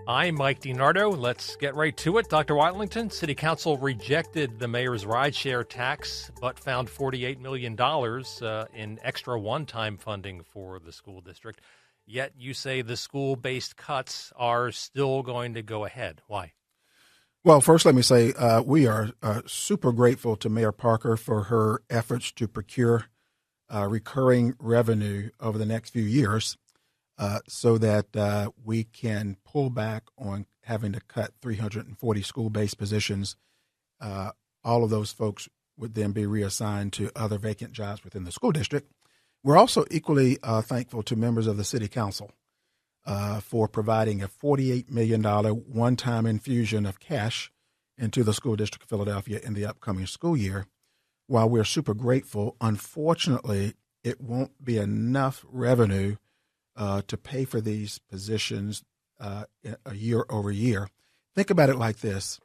I'm Mike DeNardo. Let's get right to it. Dr. Watlington, City Council rejected the mayor's rideshare tax, but found $48 million in extra one-time funding for the school district. Yet you say the school-based cuts are still going to go ahead. Why? Well, first, let me say we are super grateful to Mayor Parker for her efforts to procure recurring revenue over the next few years so that we can pull back on having to cut 340 school-based positions. All of those folks would then be reassigned to other vacant jobs within the school district. We're also equally thankful to members of the City Council for providing a $48 million one-time infusion of cash into the School District of Philadelphia in the upcoming school year. While we're super grateful, unfortunately, it won't be enough revenue to pay for these positions a year over year. Think about it like this.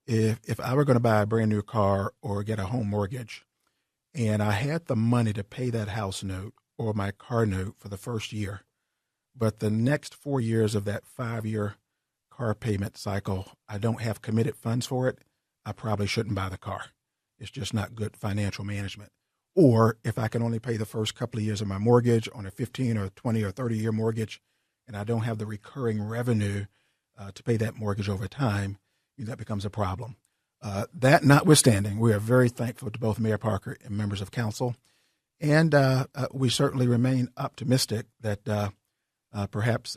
If I were going to buy a brand new car or get a home mortgage, and I had the money to pay that house note or my car note for the first year, but the next 4 years of that 5-year car payment cycle, I don't have committed funds for it, I probably shouldn't buy the car. It's just not good financial management. Or if I can only pay the first couple of years of my mortgage on a 15 or 20 or 30-year mortgage, and I don't have the recurring revenue to pay that mortgage over time, that becomes a problem. That notwithstanding, we are very thankful to both Mayor Parker and members of council, and we certainly remain optimistic that perhaps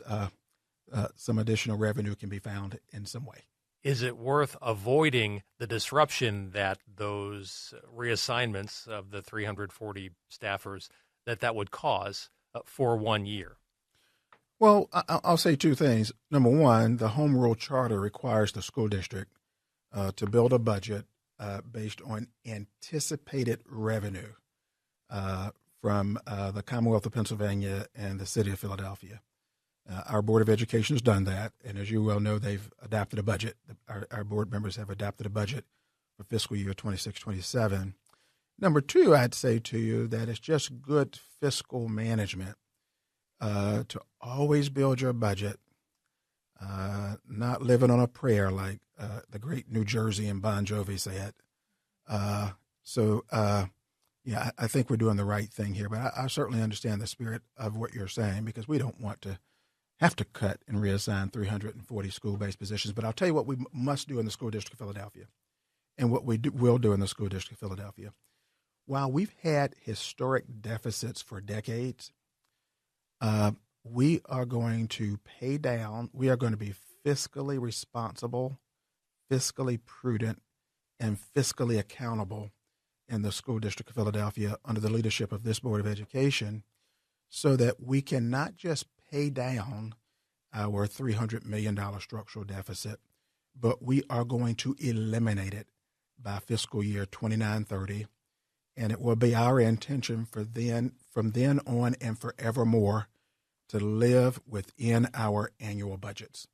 some additional revenue can be found in some way. Is it worth avoiding the disruption that those reassignments of the 340 staffers that would cause for 1 year? Well, I'll say two things. Number one, the Home Rule Charter requires the school district to build a budget based on anticipated revenue from the Commonwealth of Pennsylvania and the City of Philadelphia. Our Board of Education has done that, and as you well know, they've adopted a budget. Our board members have adopted a budget for fiscal year 26-27. Number two, I'd say to you that it's just good fiscal management to always build your budget, not living on a prayer like the great New Jersey and Bon Jovi said. Yeah, I think we're doing the right thing here, but I certainly understand the spirit of what you're saying because we don't want to have to cut and reassign 340 school-based positions. But I'll tell you what we must do in the School District of Philadelphia and what we will do in the School District of Philadelphia. While we've had historic deficits for decades, we are going to pay down. We are going to be fiscally responsible, fiscally prudent, and fiscally accountable in the School District of Philadelphia under the leadership of this Board of Education so that we can not just pay down our $300 million structural deficit, but we are going to eliminate it by fiscal year 29-30. And it will be our intention from then on and forevermore to live within our annual budgets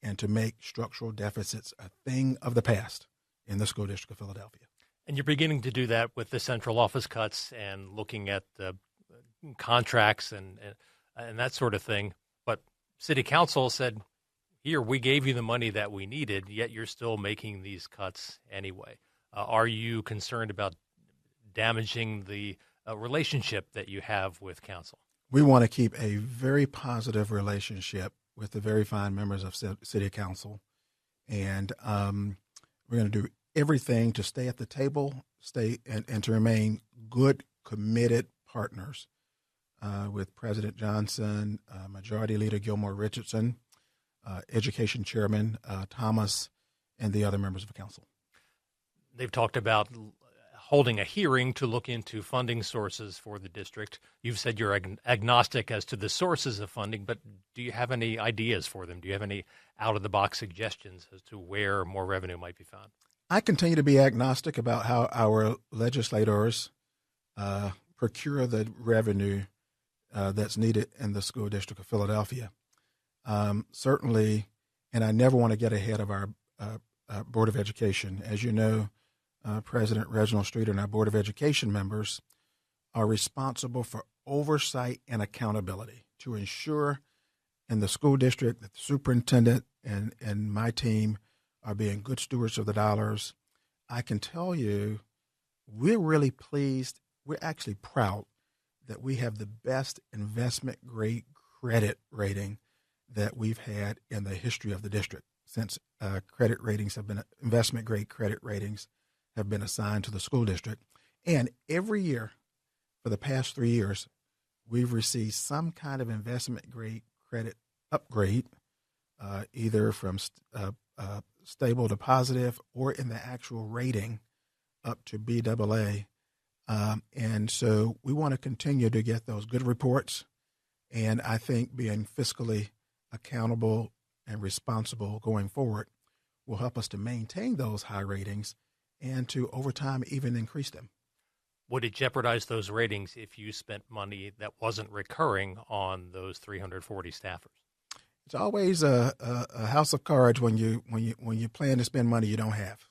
and to make structural deficits a thing of the past in the School District of Philadelphia. And you're beginning to do that with the central office cuts and looking at the contracts and that sort of thing. But City Council said, here, we gave you the money that we needed, yet you're still making these cuts anyway. Are you concerned about damaging the relationship that you have with council? We want to keep a very positive relationship with the very fine members of City Council. And we're going to do everything to stay at the table, and to remain good, committed partners with President Johnson, Majority Leader Gilmore Richardson, Education Chairman Thomas, and the other members of the council. They've talked about holding a hearing to look into funding sources for the district. You've said you're agnostic as to the sources of funding, but do you have any ideas for them? Do you have any out-of-the-box suggestions as to where more revenue might be found? I continue to be agnostic about how our legislators procure the revenue that's needed in the School District of Philadelphia. Certainly, and I never want to get ahead of our Board of Education. As you know, President Reginald Streeter and our Board of Education members are responsible for oversight and accountability to ensure in the school district that the superintendent and my team are being good stewards of the dollars. I can tell you we're really pleased. We're actually proud that we have the best investment grade credit rating that we've had in the history of the district since investment grade credit ratings have been assigned to the school district. And every year for the past 3 years, we've received some kind of investment grade credit upgrade, either from stable to positive or in the actual rating up to BAA. And so we want to continue to get those good reports. And I think being fiscally accountable and responsible going forward will help us to maintain those high ratings and to, over time, even increase them. Would it jeopardize those ratings if you spent money that wasn't recurring on those 340 staffers? It's always a house of cards when you plan to spend money you don't have.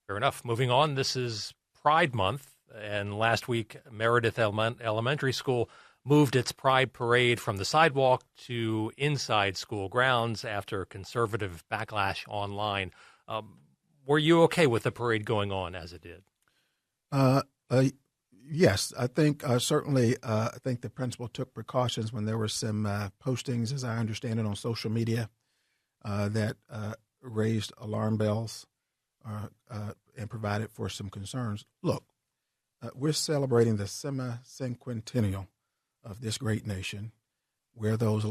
Fair enough. Moving on, this is Pride Month, and last week Meredith Elementary School moved its Pride Parade from the sidewalk to inside school grounds after conservative backlash online. Were you okay with the parade going on as it did? Yes, I think certainly I think the principal took precautions when there were some postings, as I understand it, on social media that raised alarm bells and provided for some concerns. Look, we're celebrating the semi-cinquentennial of this great nation, where those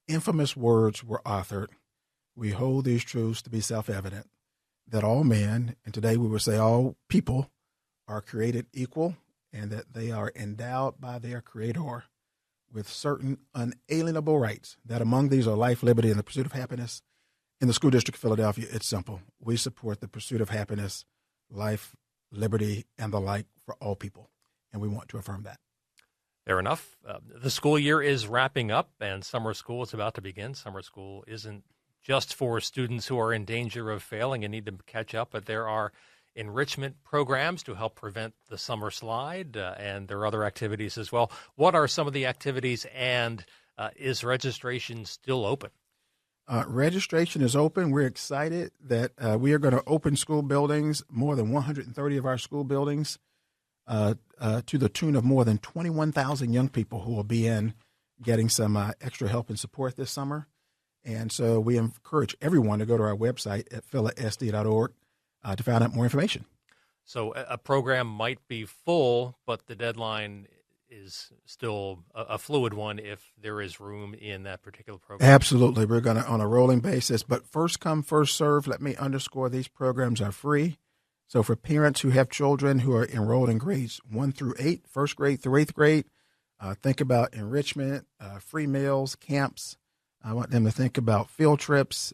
infamous words were authored. We hold these truths to be self-evident, that all men, and today we would say all people, are created equal, and that they are endowed by their Creator with certain unalienable rights, that among these are life, liberty, and the pursuit of happiness. In the School District of Philadelphia, it's simple. We support the pursuit of happiness, life, liberty, and the like for all people, and we want to affirm that. Fair enough. The school year is wrapping up, and summer school is about to begin. Summer school isn't just for students who are in danger of failing and need to catch up, but there are enrichment programs to help prevent the summer slide, and there are other activities as well. What are some of the activities, and is registration still open? Registration is open. We're excited that we are going to open school buildings, more than 130 of our school buildings, to the tune of more than 21,000 young people who will be in getting some extra help and support this summer. And so we encourage everyone to go to our website at philasd.org to find out more information. So a program might be full, but the deadline is still a fluid one if there is room in that particular program. Absolutely. We're going to on a rolling basis, but first come, first serve. Let me underscore these programs are free. So for parents who have children who are enrolled in grades 1 through 8, first grade through 8th grade, think about enrichment, free meals, camps. I want them to think about field trips,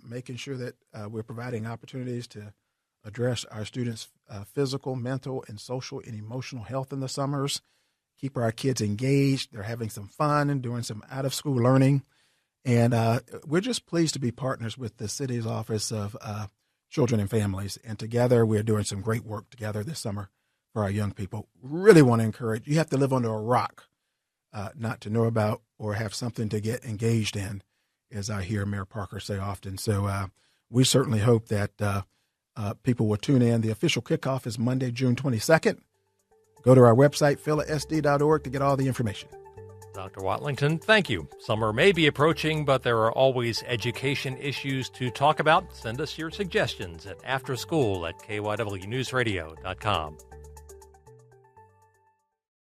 making sure that we're providing opportunities to address our students' physical, mental, and social and emotional health in the summers, keep our kids engaged. They're having some fun and doing some out-of-school learning. And we're just pleased to be partners with the city's Office of Children and Families. And together, we're doing some great work together this summer for our young people. Really want to encourage, you have to live under a rock not to know about or have something to get engaged in, as I hear Mayor Parker say often. So we certainly hope that people will tune in. The official kickoff is Monday, June 22nd. Go to our website, philasd.org, to get all the information. Dr. Watlington, thank you. Summer may be approaching, but there are always education issues to talk about. Send us your suggestions at afterschool@kywnewsradio.com.